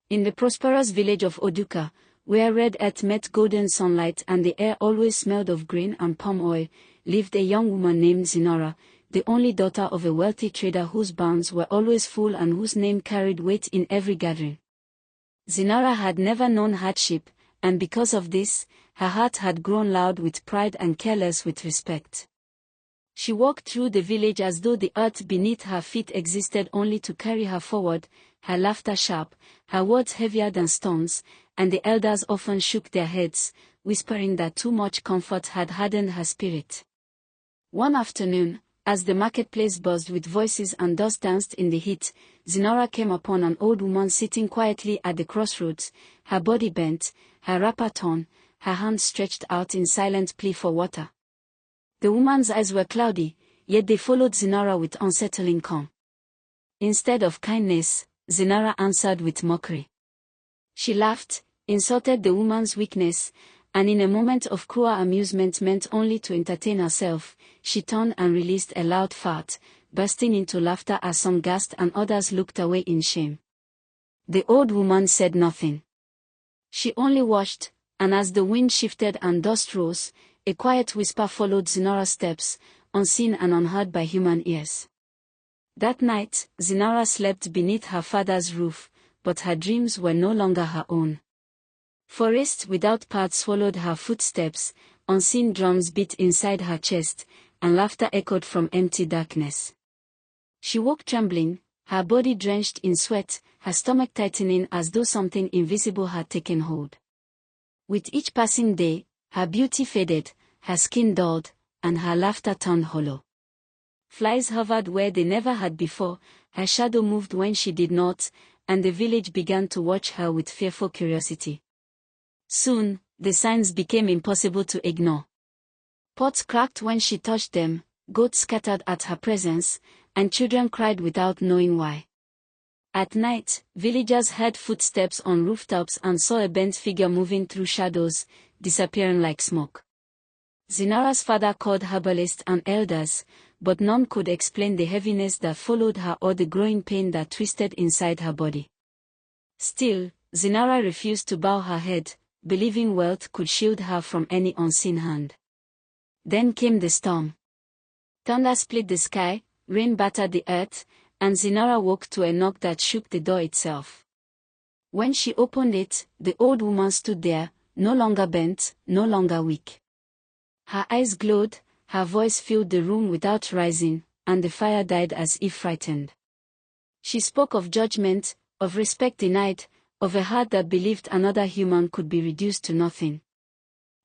In the prosperous village of Oduka, where red earth met golden sunlight and the air always smelled of grain and palm oil, lived a young woman named Zinara, the only daughter of a wealthy trader whose barns were always full and whose name carried weight in every gathering. Zinara had never known hardship, and because of this, her heart had grown loud with pride and careless with respect. She walked through the village as though the earth beneath her feet existed only to carry her forward, her laughter sharp, her words heavier than stones, and the elders often shook their heads, whispering that too much comfort had hardened her spirit. One afternoon, as the marketplace buzzed with voices and dust danced in the heat, Zinara came upon an old woman sitting quietly at the crossroads, her body bent, her wrapper torn, her hands stretched out in silent plea for water. The woman's eyes were cloudy, yet they followed Zinara with unsettling calm. Instead of kindness, Zinara answered with mockery. She laughed, insulted the woman's weakness, and in a moment of cruel amusement meant only to entertain herself, she turned and released a loud fart, bursting into laughter as some gasped and others looked away in shame. The old woman said nothing. She only watched, and as the wind shifted and dust rose, a quiet whisper followed Zinara's steps, unseen and unheard by human ears. That night, Zinara slept beneath her father's roof, but her dreams were no longer her own. Forests without paths swallowed her footsteps, unseen drums beat inside her chest, and laughter echoed from empty darkness. She woke trembling, her body drenched in sweat, her stomach tightening as though something invisible had taken hold. With each passing day, her beauty faded, her skin dulled, and her laughter turned hollow. Flies hovered where they never had before, her shadow moved when she did not, and the village began to watch her with fearful curiosity. Soon, the signs became impossible to ignore. Pots cracked when she touched them, goats scattered at her presence, and children cried without knowing why. At night, villagers heard footsteps on rooftops and saw a bent figure moving through shadows, disappearing like smoke. Zinara's father called herbalists and elders, but none could explain the heaviness that followed her or the growing pain that twisted inside her body. Still, Zinara refused to bow her head, believing wealth could shield her from any unseen hand. Then came the storm. Thunder split the sky, rain battered the earth, and Zinara woke to a knock that shook the door itself. When she opened it, the old woman stood there, no longer bent, no longer weak. Her eyes glowed, her voice filled the room without rising, and the fire died as if frightened. She spoke of judgment, of respect denied, of a heart that believed another human could be reduced to nothing.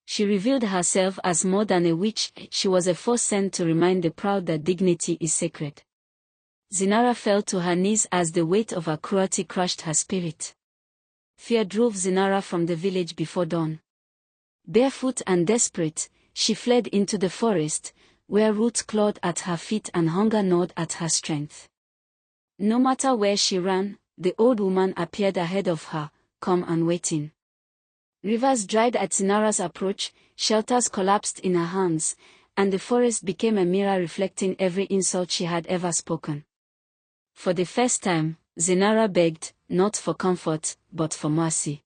She revealed herself as more than a witch, she was a force sent to remind the proud that dignity is sacred. Zinara fell to her knees as the weight of her cruelty crushed her spirit. Fear drove Zinara from the village before dawn. Barefoot and desperate, she fled into the forest, where roots clawed at her feet and hunger gnawed at her strength. No matter where she ran, the old woman appeared ahead of her, calm and waiting. Rivers dried at Zinara's approach, shelters collapsed in her hands, and the forest became a mirror reflecting every insult she had ever spoken. For the first time, Zinara begged, not for comfort, but for mercy.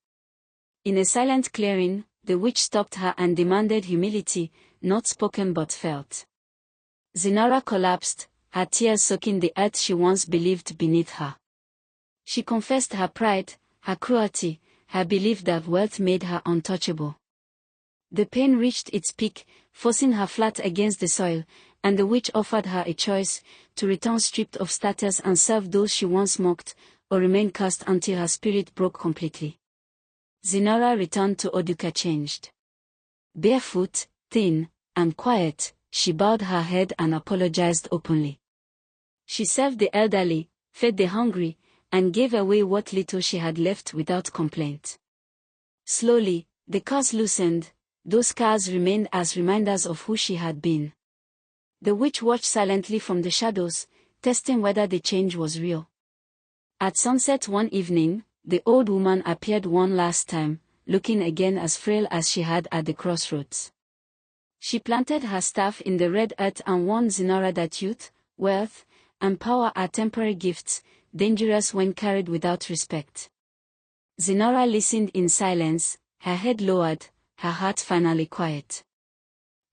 In a silent clearing, the witch stopped her and demanded humility, not spoken but felt. Zinara collapsed, her tears soaking the earth she once believed beneath her. She confessed her pride, her cruelty, her belief that wealth made her untouchable. The pain reached its peak, forcing her flat against the soil, and the witch offered her a choice, to return stripped of status and serve those she once mocked, or remain cursed until her spirit broke completely. Zinara returned to Oduka changed. Barefoot, thin, and quiet, she bowed her head and apologized openly. She served the elderly, fed the hungry, and gave away what little she had left without complaint. Slowly, the curse loosened, those scars remained as reminders of who she had been. The witch watched silently from the shadows, testing whether the change was real. At sunset one evening, the old woman appeared one last time, looking again as frail as she had at the crossroads. She planted her staff in the red earth and warned Zinara that youth, wealth, and power are temporary gifts, dangerous when carried without respect. Zenora listened in silence, her head lowered, her heart finally quiet.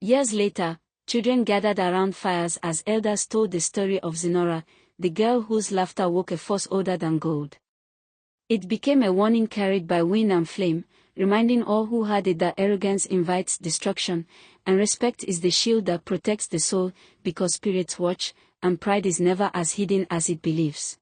Years later, children gathered around fires as elders told the story of Zenora, the girl whose laughter woke a force older than gold. It became a warning carried by wind and flame, reminding all who heard it that arrogance invites destruction, and respect is the shield that protects the soul, because spirits watch, and pride is never as hidden as it believes.